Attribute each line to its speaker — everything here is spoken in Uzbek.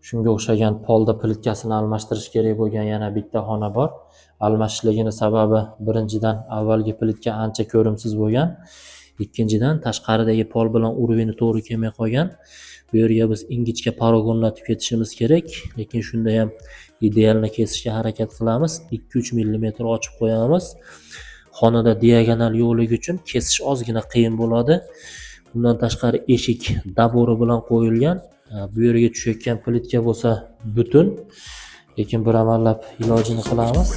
Speaker 1: Shunga o'xshagan polda plitkasini almashtirish kerak bo'lgan yana bitta xona bor. Almashishligini sababi birinchidan avvalgi plitka ancha ko'rimsiz bo'lgan. Ikkinchidan tashqaridagi pol bilan urovini to'g'ri kelmay qolgan. Bu yerga biz ingichka paragonlatib ketishimiz kerak, lekin shunda ham idealni kesishga harakat qilamiz. 2-3 mm ochib qo'yamiz. Xonada diagonal yo'qligi uchun kesish ozgina qiyin bo'ladi. Bundan tashqari eshik dabori bilan qo'yilgan. Bu yerga tushayotgan plitka bo'lsa butun, lekin bir amallab ilojini qilamiz.